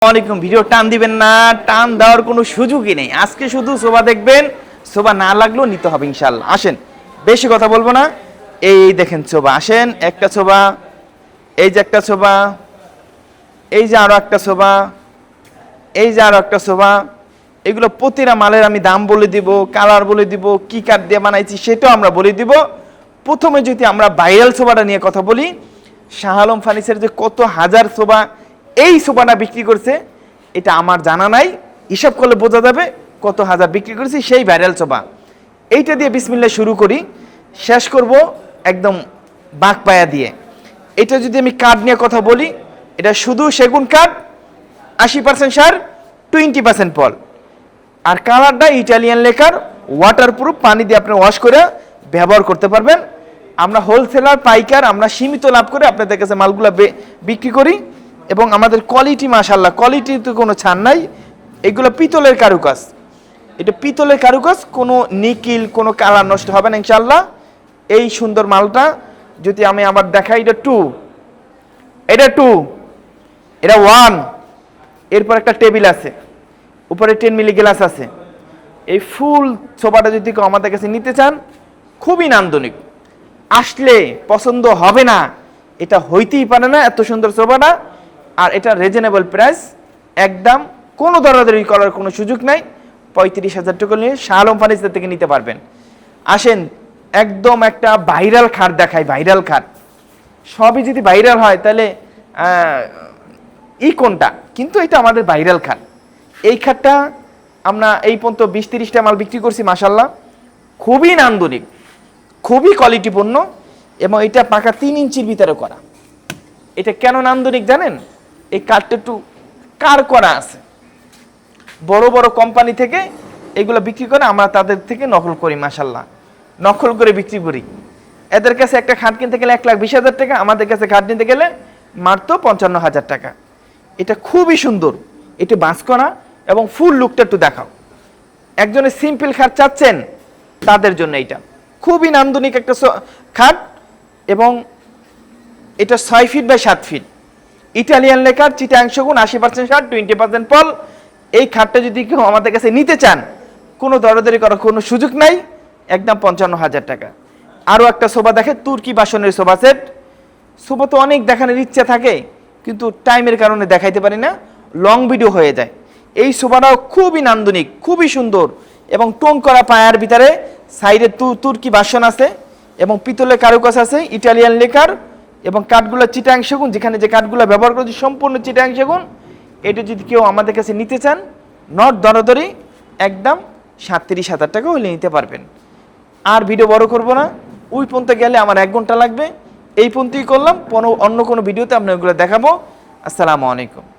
ওয়ালাইকুম। ভিডিও টান দিবেন না, টান দেওয়ার কোনো সুযোগই নেই। আজকে শুধু শোভা দেখবেন, শোভা না লাগলেও নিতে হবে ইনশাল্লাহ। আসেন, বেশি কথা বলবো না। এই দেখেন শোভা, আসেন একটা শোভা, এই যে একটা শোভা, এই যে আরো একটা শোভা, এই যে আরো একটা শোভা। এগুলো প্রতিটা মালের আমি দাম বলে দিব, কালার বলে দিব, কি কাঠ দিয়ে বানাইছি সেটাও আমরা বলে দিব। প্রথমে যদি আমরা ভাইরাল শোভাটা নিয়ে কথা বলি, শাহ আলম ফার্নিচার যে কত হাজার শোভা এই সোফাটা বিক্রি করছে এটা আমার জানা নাই, হিসাব করলে বোঝা যাবে কত হাজার বিক্রি করেছি সেই ভাইরাল সোফা। এইটা দিয়ে বিসমিল্লাহ শুরু করি, শেষ করব একদম বাঁক পায়া দিয়ে। এটা যদি আমি কাঠ নিয়ে কথা বলি, এটা শুধু সেগুন কাঠ, 80% সার, 20% পল। আর কালারটা ইটালিয়ান লেকার, ওয়াটারপ্রুফ, পানি দিয়ে আপনি ওয়াশ করে ব্যবহার করতে পারবেন। আমরা হোলসেলার, পাইকার, আমরা সীমিত লাভ করে আপনাদের কাছে মালগুলো বিক্রি করি। এবং আমাদের কোয়ালিটি মাশাআল্লাহ, কোয়ালিটিতে কোনো ছাড় নাই। এগুলো পিতলের কারুকাজ, এটা পিতলের কারুকাজ, কোনো নিকিল, কোনো কালার নষ্ট হবে না ইনশাআল্লাহ। এই সুন্দর মালটা যদি আমি আবার দেখাই, এটা 2, এটা 2, এটা 1, এরপর একটা টেবিল আছে, উপরে 10 মিলি গ্লাস আছে। এই ফুল সোফাটা যদি কেউ আমাদের কাছে নিতে চান, খুবই নান্দনিক, আসলে পছন্দ হবে না, এটা হইতেই পারে না এত সুন্দর সোফাটা। আর এটা রিজনেবল প্রাইস, একদম কোনো দরাদরি করার কোনো সুযোগ নাই। 35,000 টাকা নিয়ে শাহ আলম ফার্নিচার থেকে নিতে পারবেন। আসেন একদম একটা ভাইরাল খাট দেখাই, ভাইরাল খাট। সবই যদি ভাইরাল হয় তাহলে কোনটা, কিন্তু এটা আমাদের ভাইরাল খাট। এই খাটটা আমরা এই পর্যন্ত 20-30টা মাল বিক্রি করছি মাশাআল্লাহ। খুবই নান্দনিক, খুবই কোয়ালিটিপূর্ণ, এবং এটা পাকা 3 ইঞ্চির ভিতরে করা। এটা কেন নান্দনিক জানেন? এই কাঠটা একটু কার করা আছে, বড় বড় কোম্পানি থেকে এগুলো বিক্রি করে, আমরা তাদের থেকে নকল করি মাশাআল্লাহ, নকল করে বিক্রি করি। এদের কাছে একটা খাট কিনতে গেলে 1,20,000 টাকা, আমাদের কাছে খাট নিতে গেলে মাত্র 55,000 টাকা। এটা খুবই সুন্দর, এটা বাঁশ করা, এবং ফুল লুকটা একটু দেখাও। একজনের সিম্পল খাট চাচ্ছেন তাদের জন্য এটা খুবই নান্দনিক একটা খাট। এবং এটা 6 feet by 7 feet, Italian lacquer, চিটাং সেগুন, 80% সার, 20% পল। এই খাটটা যদি কেউ আমাদের কাছে নিতে চান, কোনো দরদারি করার কোনো সুযোগ নাই, একদম 55,000 টাকা। আরও একটা সোফা দেখে, তুর্কি বাসনের সোফা সেট। সোফা তো অনেক দেখানোর ইচ্ছা থাকে, কিন্তু টাইমের কারণে দেখাইতে পারি না, লং ভিডিও হয়ে যায়। এই সোফাটাও খুবই নান্দনিক, খুবই সুন্দর, এবং টোন করা পায়ার ভিতরে সাইডে তুর্কি বাসন আছে, এবং পিতলের কারুকাজ আছে, ইটালিয়ান লেকার, এবং কাঠগুলো চিটাং সেগুন, যেখানে যে কাঠগুলো ব্যবহার করেছি সম্পূর্ণ চিটাং সেগুন। এটা যদি কেউ আমাদের কাছে নিতে চান, নট দরদরি, একদম 37,000 টাকা হলে নিতে পারবেন। আর ভিডিও বড় করব না, ওই পর্যন্ত গেলে আমার 1 ঘন্টা লাগবে। এই পর্যন্তই করলাম, অন্য কোনো ভিডিওতে আপনি ওগুলো দেখাবো। আসসালামু আলাইকুম।